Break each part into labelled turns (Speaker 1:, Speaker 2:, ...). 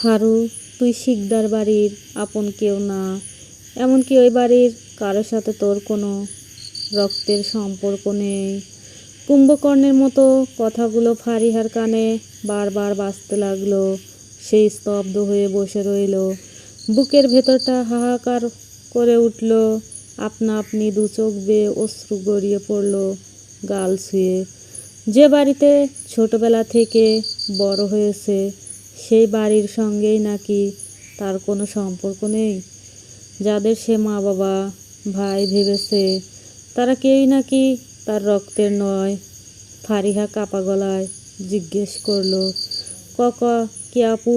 Speaker 1: হারু, তুই শিকদার বাড়ির আপন কেউ না, এমনকি ওই বাড়ির কারোর সাথে তোর কোনো রক্তের সম্পর্ক নেই। কুম্ভকর্ণের মতো কথাগুলো ফারিহার কানে বারবার বাজতে লাগলো। সে স্তব্ধ হয়ে বসে রইল। বুকের ভেতরটা হাহাকার করে উঠল। আপনা আপনি দু চোখ বেয়ে অশ্রু গড়িয়ে পড়ল গাল ছুঁয়ে। যে বাড়িতে ছোটবেলা থেকে বড় হয়েছে সেই বাড়ির সঙ্গেই নাকি তার কোনো সম্পর্ক নেই। যাদের সে মা বাবা ভাই ভেবেছে তারা কেউই নাকি তার রক্তের নয়। ফারিহা কাপা গলায় জিজ্ঞেস করলো, ককা কি আপু,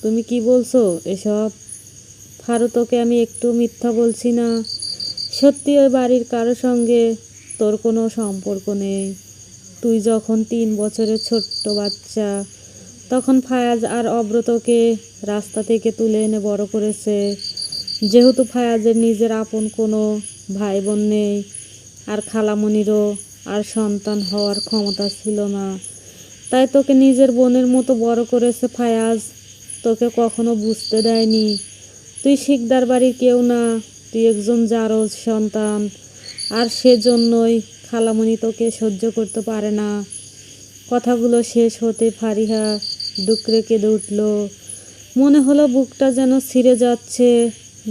Speaker 1: তুমি কি বলছো এসব? ফারু, তোকে আমি একটু মিথ্যা বলছি না। সত্যি ওই বাড়ির কারো সঙ্গে তোর কোনো সম্পর্ক নেই। তুই যখন 3 বছরের ছোট্ট বাচ্চা তখন ফায়াজ আর অব্রতকে রাস্তা থেকে তুলে এনে বড় করেছে। যেহেতু ফায়াজের নিজের আপন কোনো ভাই বোন নেই আর খালামণিরও আর সন্তান হওয়ার ক্ষমতা ছিল না, তাই তোকে নিজের বোনের মতো বড় করেছে ফায়াজ। তোকে কখনো বুঝতে দেয়নি তুই শিকদার বাড়ির কেউ না, তুই একজন জারজ সন্তান। আর সেজন্যই খালামণি তোকে সহ্য করতে পারে না। কথাগুলো শেষ হতে ফারিহা ডুকরে কেঁদে উঠল। মনে হলো বুকটা যেন ছিঁড়ে যাচ্ছে।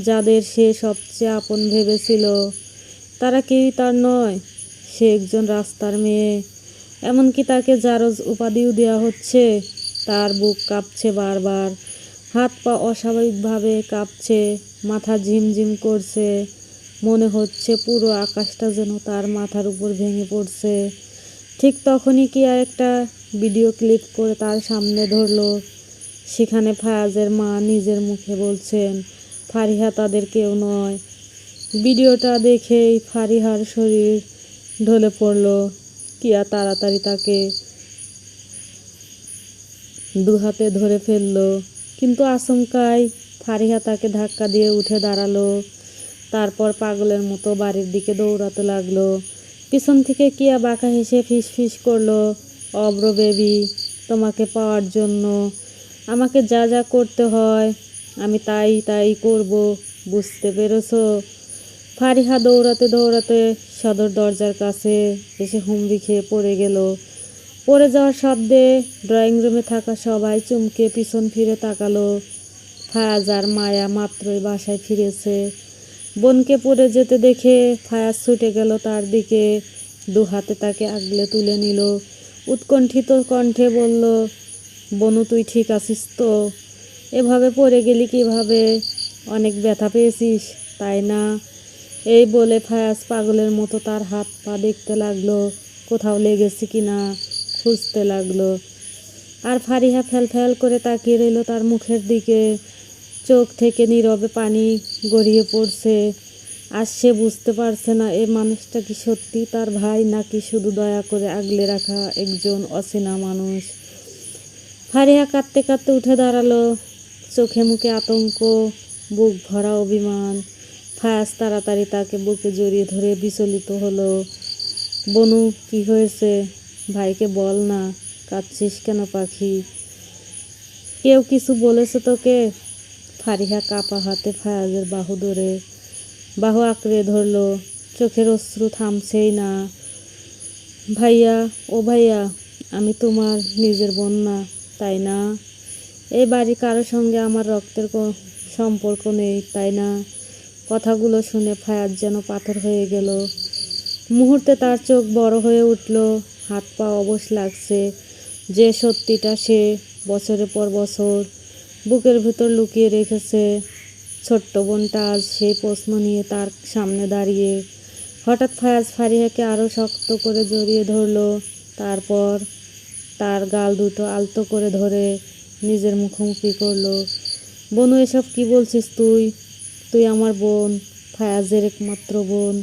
Speaker 1: যাদের সে সবচেয়ে আপন ভেবেছিল তারা কেউই তার নয়। সে একজন রাস্তার মেয়ে, এমনকি তাকে জারজ উপাধিও দেওয়া হচ্ছে। তার বুক কাঁপছে বারবার, হাত পা অস্বাভাবিকভাবে কাঁপছে, মাথা ঝিমঝিম করছে। মনে হচ্ছে পুরো আকাশটা যেন তার মাথার উপর ভেঙে পড়ছে। ঠিক তখনই কি একটা ভিডিও ক্লিপ করে তার সামনে ধরলো। সেখানে ফায়াজের মা নিজের মুখে বলছেন ফারিহা তাদের কেউ নয়। ভিডিওটা দেখেই ফারিহার শরীর ঢলে পড়ল। কিয়া তাড়াতাড়ি তাকে দুহাতে ধরে ফেলল, কিন্তু আচমকাই ফারিহা তাকে ধাক্কা দিয়ে উঠে দাঁড়ালো। তারপর পাগলের মতো বাড়ির দিকে দৌড়াতে লাগলো। পিছন থেকে কিয়া বাঁকা হেসে ফিসফিস করলো, অব্র বেবি, তোমাকে পাওয়ার জন্য আমাকে যা যা করতে হয় আমি তাই তাই করব, বুঝতে পেরেছো? ফারিহা দৌড়াতে দৌড়াতে সদর দরজার কাছে এসে হুমড়ি খেয়ে পড়ে গেল। পড়ে যাওয়ার শব্দে ড্রয়িং রুমে থাকা সবাই চমকে পিছন ফিরে তাকালো। ফায়াজ আর মায়া মাত্রই বাসায় ফিরেছে। বোনকে পড়ে যেতে দেখে ফায়াজ ছুটে গেল তার দিকে, দু হাতে তাকে আগলে তুলে নিল। উৎকণ্ঠিত কণ্ঠে বলল, বনু তুই ঠিক আছিস তো? এভাবে পড়ে গেলি কিভাবে? অনেক ব্যথা পেয়েছিস তাই না? এই বলে ফায়াজ পাগলের মতো তার হাত পা দেখতে লাগলো, কোথাও লেগেছে কিনা খুঁজতে লাগলো। আর ফারিহা ফ্যাল ফ্যাল করে তাকিয়ে রইল তার মুখের দিকে। চোখ থেকে নীরবে পানি গড়িয়ে পড়ছে। আর সে বুঝতে পারছে না এ মানুষটা কি সত্যি তার ভাই নাকি শুধু দয়া করে আগলে রাখা একজন অচেনা মানুষ। ফারিহা কাঁদতে কাঁদতে উঠে দাঁড়ালো, চোখে মুখে আতঙ্ক, বুক ভরা অভিমান। ফায়াজ তাড়াতাড়ি তাকে বুকে জড়িয়ে ধরে বিচলিত হলো। বনু কি হয়েছে? ভাইকে বল না, কাঁদছিস কেন পাখি? কেউ কিছু বলেছে তোকে? ফারিহা কাপা হাতে ফায়াজের বাহু আঁকড়ে ধরলো, চোখের অশ্রু থামছেই না। ভাইয়া, ও ভাইয়া, আমি তোমার নিজের বোন না তাই না? এই বাড়ির কারোর সঙ্গে আমার রক্তের সম্পর্ক নেই তাই না? কথাগুলো শুনে ফায়াজ যেন পাথর হয়ে গেল। মুহূর্তে তার চোখ বড় হয়ে উঠল, হাত পা অবশ লাগছে। যে সত্যিটা সে বছরের পর বছর বুকের ভেতর লুকিয়ে রেখেছে, ছোট্ট বোনটা আজ সেই প্রশ্ন নিয়ে তার সামনে দাঁড়িয়ে। হঠাৎ ফায়াজ ফারিহাকে আরও শক্ত করে জড়িয়ে ধরল। তারপর তার গাল দুটো আলতো করে ধরে নিজের মুখোমুখি করলো। বনু এসব কি বলছিস তুই? তুই আমার বোন, ফায়াজের একমাত্র বোন।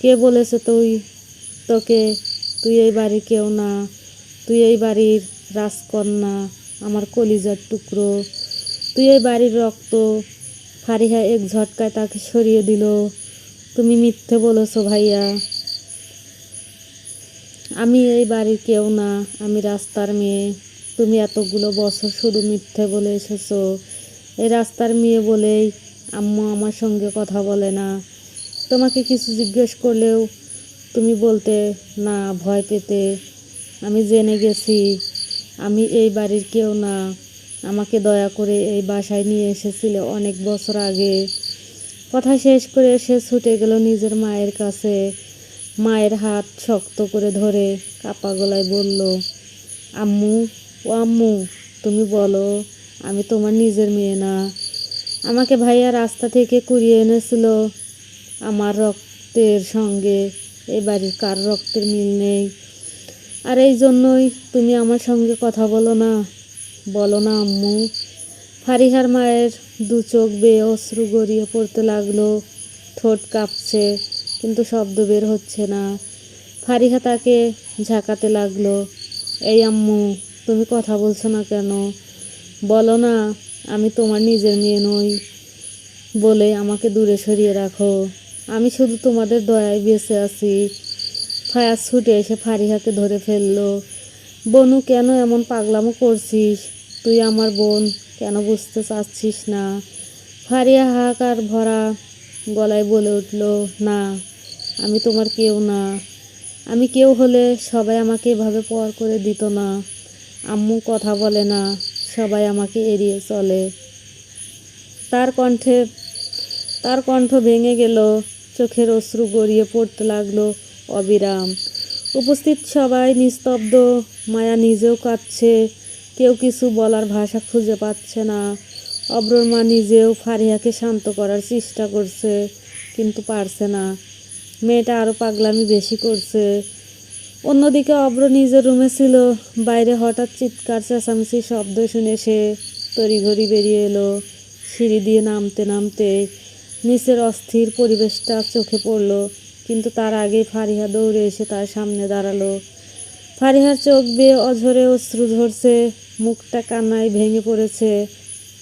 Speaker 1: কে বলেছে তোকে তুই এই বাড়ির কেউ না? তুই এই বাড়ির রাজকন্যা, আমার কলিজার টুকরো, তুই এই বাড়ির রক্ত। ফারিহা এক ঝটকায় তাকে সরিয়ে দিল। তুমি মিথ্যে বলেছো ভাইয়া, আমি এই বাড়ির কেউ না, আমি রাস্তার মেয়ে। তুমি এতগুলো বছর শুধু মিথ্যে বলে এসেছো। এই রাস্তার মেয়ে বলেই আম্মু আমার সঙ্গে কথা বলে না। তোমাকে কিছু জিজ্ঞেস করলেও তুমি বলতে না, ভয় পেতে। আমি জেনে গেছি আমি এই বাড়ির কেউ না। আমাকে দয়া করে এই বাসায় নিয়ে এসেছিলে অনেক বছর আগে। কথা শেষ করে সে ছুটে গেল নিজের মায়ের কাছে। মায়ের হাত শক্ত করে ধরে কাপা গলায় বলল, আম্মু, ও আম্মু, তুমি বলো আমি তোমার নিজের মেয়ে না। আমাকে ভাইয়া রাস্তা থেকে কুড়িয়ে এনেছিল। আমার রক্তের সঙ্গে এই বাড়ির কার রক্তের মিল নেই। আর এই জন্যই তুমি আমার সঙ্গে কথা বলো না। বলো না আম্মু। ফারিহার মায়ের দু চোখ বেয়ে অশ্রু গড়িয়ে পড়তে লাগলো। ঠোঁট কাঁপছে কিন্তু শব্দ বের হচ্ছে না। ফারিহা তাকে ঝাঁকাতে লাগলো, এই আম্মু, তুমি কথা বলছো না কেন? বলো না আমি তোমার নিজের মেয়ে নই বলে আমাকে দূরে সরিয়ে রাখো। আমি শুধু তোমাদের দয়ায় বেঁচে আছি। ফায়াজ ছুটে এসে ফারিহাকে ধরে ফেললো। বনু, কেন এমন পাগলামো করছিস? তুই আমার বোন, কেন বুঝতে চাচ্ছিস না? ফারিহা হাহাকার ভরা গলায় বলে উঠল, না, আমি তোমার কেউ না। আমি কেউ হলে সবাই আমাকে এভাবে পর করে দিত না। আম্মু কথা বলে না, সবাই আমাকে এড়িয়ে চলে। তার কণ্ঠে তার কণ্ঠ ভেঙে গেল, চোখের অশ্রু গড়িয়ে পড়তে লাগলো অবিরাম। উপস্থিত সবাই নিস্তব্ধ। মায়া নিজেও কাঁদছে। কেউ কিছু বলার ভাষা খুঁজে পাচ্ছে না। অব্রর মা নিজেও ফারিহাকে শান্ত করার চেষ্টা করছে, কিন্তু পারছে না। মেয়েটা আরও পাগলামি বেশি করছে। অন্যদিকে অব্র নিজের রুমে ছিল। বাইরে হঠাৎ চিৎকার চেঁচামেচির শব্দ শুনে সে তড়িঘড়ি বেরিয়ে এলো। সিঁড়ি দিয়ে নামতে নামতে নিচের অস্থির পরিবেশটা চোখে পড়ল, কিন্তু তার আগেই ফারিহা দৌড়ে এসে তার সামনে দাঁড়ালো। ফারিহার চোখ বেয়ে অঝরে অশ্রু ঝরছে, মুখটা কান্নায় ভেঙে পড়েছে।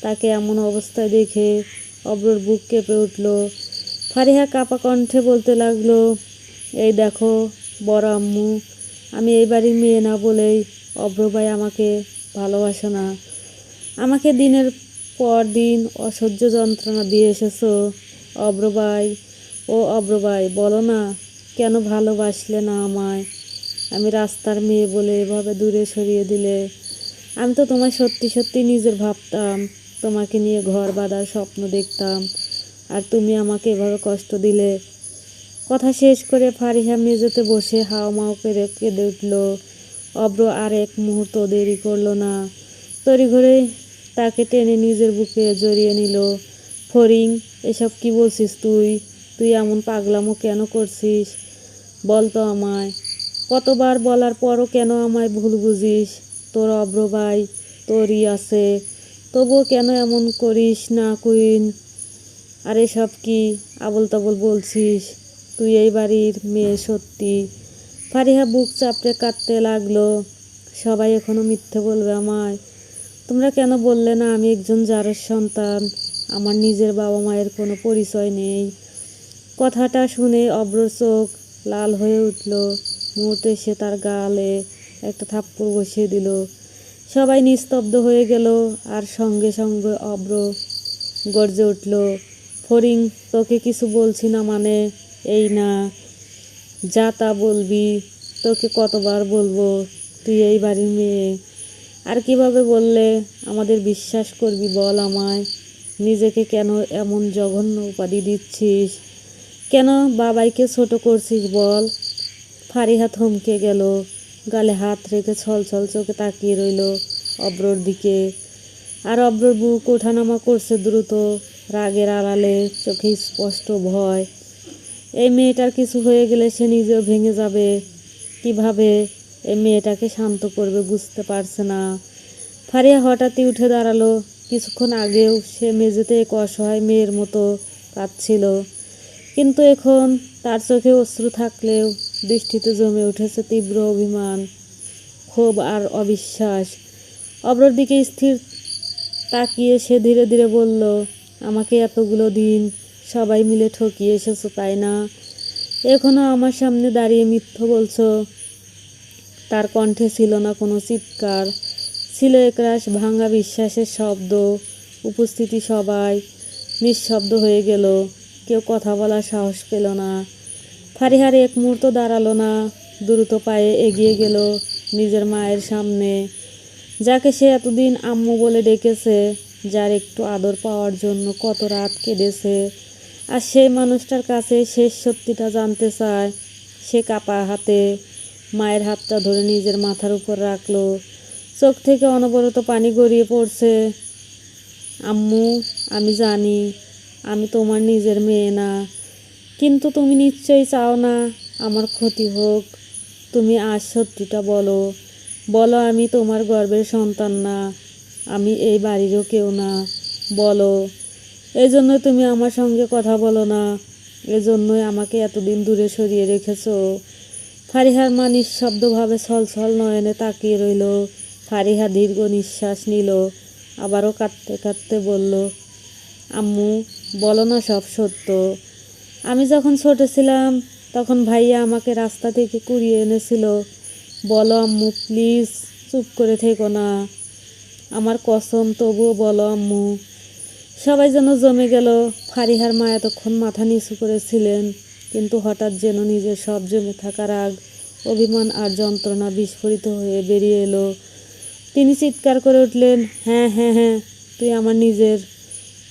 Speaker 1: তাকে এমন অবস্থায় দেখে অব্রর বুক কেঁপে উঠল। ফারিহা কাঁপা কণ্ঠে বলতে লাগলো, এই দেখো বড় আম্মু, আমি এই বাড়ির মেয়ে না বলেই অব্র ভাই আমাকে ভালোবাসে না। আমাকে দিনের পর দিন অসহ্য যন্ত্রণা দিয়ে এসেছো। অব্র ভাই, ও অব্র ভাই, বলো না কেন ভালোবাসলে না আমায়? আমি রাস্তার মেয়ে বলে এভাবে দূরে সরিয়ে দিলে। আমি তো তোমায় সত্যি সত্যি নিজের ভাবতাম। তোমাকে নিয়ে ঘর বাঁধার স্বপ্ন দেখতাম, আর তুমি আমাকে এভাবে কষ্ট দিলে। কথা শেষ করে ফারিহা মেঝেতে বসে হাওমাও করে কেঁদে উঠল। অব্র আর এক মুহূর্ত দেরি করলো না। তড়িঘড়ি তাকে টেনে নিজের বুকে জড়িয়ে নিল। ফড়িং, এসব কি বলছিস তুই? তুই এমন পাগলামো কেন করছিস? বল তো আমায়। কতবার বলার পরও কেন আমায় ভুল বুঝিস? তোর অব্র ভাই তোরই আছে, তবুও কেন এমন করিস না কুইন? আর এসব কি আবল তাবল বলছিস? তুই এই বাড়ির মেয়ে সত্যি। ফারিহা বুক চাপড়ে কাঁদতে লাগলো। সবাই এখনো মিথ্যে বলবে আমায়। তোমরা কেন বললে না আমি একজন জারের সন্তান? আমার নিজের বাবা মায়ের কোনো পরিচয় নেই। কথাটা শুনে অব্রর চোখ লাল হয়ে উঠল। মুহূর্তে সে তার গালে একটা থাপ্পড় বসিয়ে দিল। সবাই নিস্তব্ধ হয়ে গেল, আর সঙ্গে সঙ্গে অব্র গর্জে উঠল, ফড়িং, তোকে কিছু বলছি না মানে এই না, যা তা বলবি। তোকে কতবার বলবো তুই এই বাড়ির মেয়ে? আর কিভাবে বললে আমাদের বিশ্বাস করবি বল আমায়? নিজেকে কেন এমন জঘন্য উপাধি দিচ্ছিস? কেন বাবাইকে ছোট করছিস বল? ফারিহা থমকে গেল, গালে হাত রেখে ছলছল চোখে তাকিয়ে রইল অব্রর দিকে। আর অব্রর বুক ওঠানামা করছে দ্রুত, রাগের আড়ালে চোখে স্পষ্ট ভয়। এই মেয়েটার কিছু হয়ে গেলে সে নিজেও ভেঙে যাবে। কিভাবে এই মেয়েটাকে শান্ত করবে বুঝতে পারছে না। ফারিয়া হঠাৎই উঠে দাঁড়ালো। কিছুক্ষণ আগেও সে মেঝেতে এক অসহায় মেয়ের মতো কাঁদছিল, কিন্তু এখন তার চোখে অশ্রু থাকলেও দৃষ্টিতে জমে উঠেছে তীব্র অভিমান, ক্ষোভ আর অবিশ্বাস। অব্রর দিকে স্থির তাকিয়ে সে ধীরে ধীরে বলল, আমাকে এতগুলো দিন সবাই মিলে ঠকিয়ে এসেছো তাই না? এখনো আমার সামনে দাঁড়িয়ে মিথ্যে বলছো? তার কণ্ঠে ছিল না কোনো চিৎকার, ছিল একরাশ ভাঙা বিশ্বাসের শব্দ। উপস্থিতি সবাই নিঃশব্দ হয়ে গেল, কেউ কথা বলার সাহস পেল না। ফারিহার এক মুহূর্ত দাঁড়ালো না, দ্রুত পায়ে এগিয়ে গেল নিজের মায়ের সামনে, যাকে সে এতদিন আম্মু বলে ডেকেছে, যার একটু আদর পাওয়ার জন্য কত রাত কেঁদেছে। আর সেই মানুষটার কাছে শেষ সত্যিটা জানতে চায়। সে কাঁপা হাতে মায়ের হাতটা ধরে নিজের মাথার উপর রাখলো। চোখ থেকে অনবরত পানি গড়িয়ে পড়ছে। আম্মু, আমি জানি আমি তোমার নিজের মেয়ে না, কিন্তু তুমি নিশ্চয়ই চাও না আমার ক্ষতি হোক। তুমি আজ সত্যিটা বলো, বলো আমি তোমার গর্ভের সন্তান না, আমি এই বাড়িরও কেউ না। বলো। এই জন্য তুমি আমার সঙ্গে কথা বলো না, এজন্যই আমাকে এতদিন দূরে সরিয়ে রেখেছো। ফারিহার মা নিঃশব্দভাবে ছলছল নয়নে তাকিয়ে রইল। ফারিহা দীর্ঘ নিঃশ্বাস নিল, আবারও কাঁদতে কাঁদতে বলল, আম্মু, বলো না সব সত্য। আমি যখন ছোট ছিলাম তখন ভাইয়া আমাকে রাস্তা থেকে কুড়িয়ে এনেছিল। বলো আম্মু, প্লিজ, চুপ করে থেকো না। আমার কসম, তবুও বলো আম্মু। সবাই যেন জমে গেল। ফারিহার মা এতক্ষণ মাথা নিচু করেছিলেন, কিন্তু হঠাৎ যেন নিজের সব জমে থাকা রাগ, অভিমান আর যন্ত্রণা বিস্ফোরিত হয়ে বেরিয়ে এলো। তিনি চিৎকার করে উঠলেন, হ্যাঁ হ্যাঁ হ্যাঁ, তুই আমার নিজের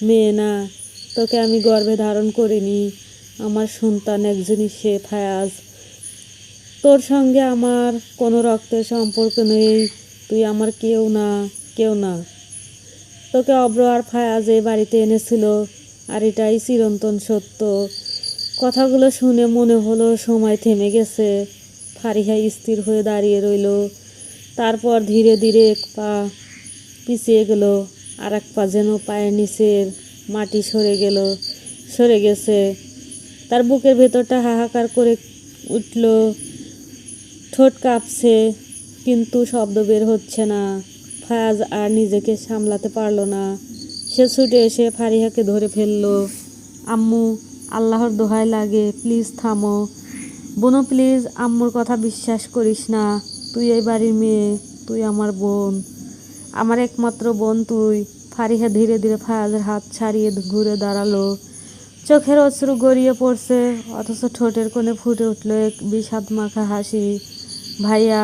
Speaker 1: মেয়ে না, তোকে আমি গর্ভে ধারণ করিনি। আমার সন্তান একজনই, সে ফায়াজ। তোর সঙ্গে আমার কোনো রক্তের সম্পর্ক নেই, তুই আমার কেউ না, কেউ না। তোকে অব্র আর ফায়াজ এই বাড়িতে এনেছিল, আর এটাই চিরন্তন সত্য। কথাগুলো শুনে মনে হলো সময় থেমে গেছে। ফারিহা স্থির হয়ে দাঁড়িয়ে রইল, তারপর ধীরে ধীরে এক পা পিছিয়ে গেল, আর এক পা যেন পায়ের নিচের মাটি সরে গেছে। তার বুকের ভেতরটা হাহাকার করে উঠল, ঠোঁট কাঁপছে, কিন্তু শব্দ বের হচ্ছে না। ফায়াজ আর নিজেকে সামলাতে পারল না। সে ছুটে এসে ফারিহাকে ধরে ফেলল। আম্মু, আল্লাহর দোহাই লাগে, প্লিজ থামো। বোনো প্লিজ, আম্মুর কথা বিশ্বাস করিস না। তুই এই বাড়ির মেয়ে, তুই আমার বোন, আমার একমাত্র বোন তুই। ফারিহা ধীরে ধীরে ফায়াজের হাত ছাড়িয়ে ঘুরে দাঁড়ালো। চোখের অশ্রু গড়িয়ে পড়ছে, অথচ ঠোঁটের কোণে ফুটে উঠল এক বিষাদ মাখা হাসি। ভাইয়া,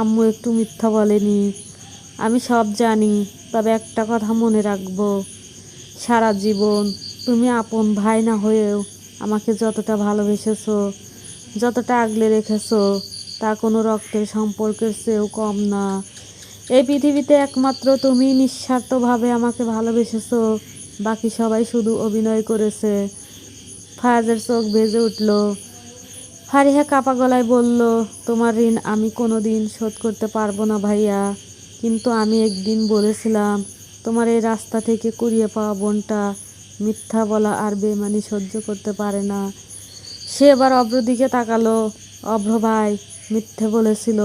Speaker 1: আম্মু একটু মিথ্যা বলেনি, আমি সব জানি। তবে একটা কথা মনে রাখবো, সারা জীবন তুমি আপন ভাই না হয়েও আমাকে যতটা ভালোবেসেছো, যতটা আগলে রেখেছো, তা কোনো রক্তের সম্পর্কের চেয়েও কম না। এই পৃথিবীতে একমাত্র তুমি নিঃস্বার্থভাবে আমাকে ভালোবেসেছো, বাকি সবাই শুধু অভিনয় করেছে। ফায়াজের চোখ ভেজে উঠল। ফারিহা কাপা গলায় বলল, তোমার ঋণ আমি কোনো দিন শোধ করতে পারবো না ভাইয়া, কিন্তু আমি একদিন বলেছিলাম তোমার এই রাস্তা থেকে কুড়িয়ে পাওয়া বোনটা মিথ্যা বলা আর বেমানি সহ্য করতে পারে না। সে এবার অভ্র দিকে তাকালো। অভ্র ভাই মিথ্যে বলেছিল,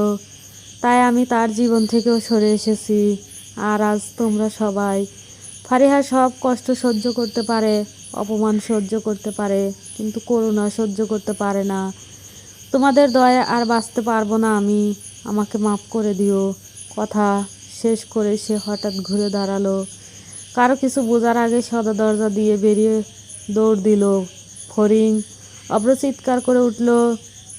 Speaker 1: তাই আমি তার জীবন থেকেও সরে এসেছি। আর আজ তোমরা সবাই। ফারিহা সব কষ্ট সহ্য করতে পারে, অপমান সহ্য করতে পারে, কিন্তু করুণা সহ্য করতে পারে না। তোমাদের দয়া আর বাঁচতে পারবো না আমি, আমাকে মাফ করে দিও। কথা শেষ করে সে হঠাৎ ঘুরে দাঁড়ালো। কারো কিছু বোঝার আগে সদা দরজা দিয়ে বেরিয়ে দৌড় দিল ফড়িং। অভ্র চিৎকার করে উঠল।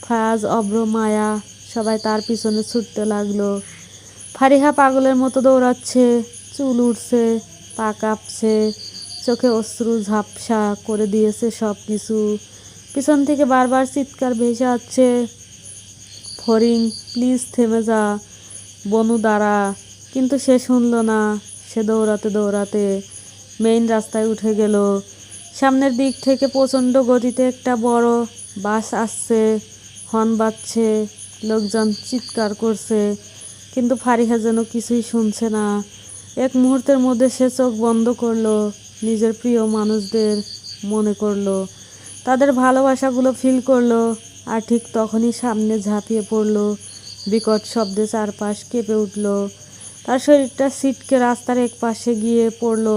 Speaker 1: ফায়াজ, অভ্র, মায়া সবাই তার পিছনে ছুটতে লাগলো। ফারিহা পাগলের মতো দৌড়াচ্ছে, চুল উঠছে, পা কাঁপছে, চোখে অশ্রু ঝাপসা করে দিয়েছে সব কিছু। পিছন থেকে বারবার চিৎকার ভেসে আসছে, ফড়িং, প্লিজ থেমে যা, বনু দাঁড়া। কিন্তু সে শুনল না। সে দৌড়াতে দৌড়াতে মেইন রাস্তায় উঠে গেল। সামনের দিক থেকে প্রচণ্ড গতিতে একটা বড় বাস আসছে, হর্ন বাজছে, লোকজন চিৎকার করছে, কিন্তু ফারিহা যেন কিছুই শুনছে না। এক মুহূর্তের মধ্যে সে চোখ বন্ধ করলো, নিজের প্রিয় মানুষদের মনে করলো, তাদের ভালোবাসাগুলো ফিল করলো। আর ঠিক তখনই সামনে ঝাঁপিয়ে পড়লো বিকট শব্দে, চারপাশ কেঁপে উঠল। তার শরীরটা ছিটকে রাস্তার এক পাশে গিয়ে পড়লো।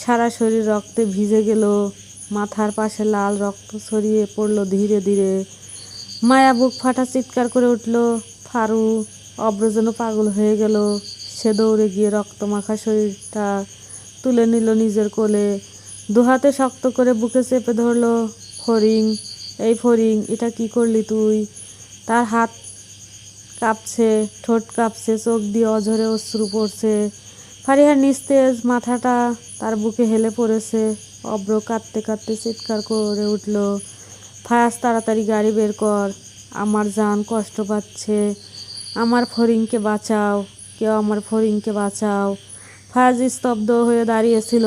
Speaker 1: সারা শরীর রক্তে ভিজে গেল, মাথার পাশে লাল রক্ত ছড়িয়ে পড়লো ধীরে ধীরে। মায়া বুক ফাটা চিৎকার করে উঠল, ফারু, অব্র যেন পাগল হয়ে গেল। সে দৌড়ে গিয়ে রক্তমাখা শরীরটা তুলে নিল নিজের কোলে, দুহাতে শক্ত করে বুকে চেপে ধরলো। ফড়িং, এই ফড়িং, এটা কি করলি তুই? তার হাত কাঁপছে, ঠোঁট কাঁপছে, চোখ দিয়ে অঝরে অশ্রু পড়ছে। ফারিহার নিস্তেজ মাথাটা তার বুকে হেলে পড়েছে। অব্র কাঁদতে কাঁদতে চিৎকার করে উঠল, ফায়াজ তাড়াতাড়ি গাড়ি বের কর, আমার জান কষ্ট পাচ্ছে, আমার ফড়িংকে বাঁচাও, কেউ আমার ফড়িংকে বাঁচাও। ফায়াজ স্তব্ধ হয়ে দাঁড়িয়েছিল,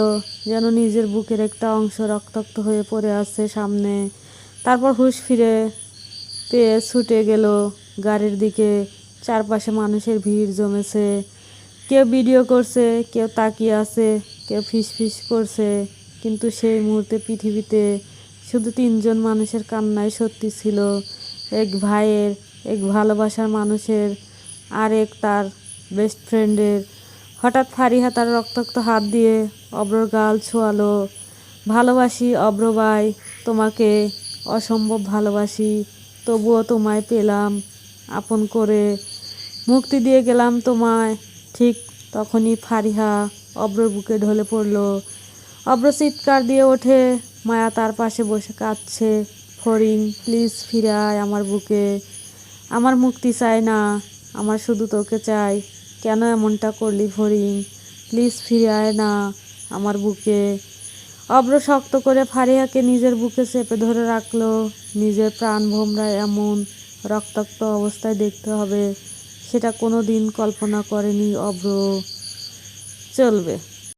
Speaker 1: যেন নিজের বুকের একটা অংশ রক্তাক্ত হয়ে পড়ে আছে সামনে। তারপর হুঁশ ফিরে পেয়ে ছুটে গেল গাড়ির দিকে। চারপাশে মানুষের ভিড় জমেছে, কেউ ভিডিও করছে, কেউ তাকিয়ে আছে, কেউ ফিসফিস করছে। কিন্তু সেই মুহূর্তে পৃথিবীতে শুধু তিনজন মানুষের কান্নাই সত্যি ছিল, এক ভাইয়ের, এক ভালোবাসার মানুষের, আর এক তার বেস্ট ফ্রেন্ডের। হঠাৎ ফারিহা তার রক্তাক্ত হাত দিয়ে অব্রর গাল ছোঁয়ালো। ভালোবাসি অব্র ভাই, তোমাকে অসম্ভব ভালোবাসি, তবুও তোমায় পেলাম আপন করে, মুক্তি দিয়ে গেলাম তোমায়। ঠিক তখনই ফারিহা অব্রর বুকে ঢলে পড়ল। অব্র চিৎকার দিয়ে ওঠে, মায়া তার পাশে বসে কাঁদছে। ফড়িং, প্লিজ ফিরে আয় আমার বুকে, আমার মুক্তি চাই না, আমার শুধু তোকে চাই, কেন এমনটা করলি ফড়িং, প্লিজ ফিরে আয় না আমার বুকে। অব্র শক্ত করে ফারিহাকে নিজের বুকে চেপে ধরে রাখলো। নিজের প্রাণ ভোমরায় এমন রক্তাক্ত অবস্থায় দেখতে হবে, সেটা কোনো দিন কল্পনা করেনি অব্র। চলবে।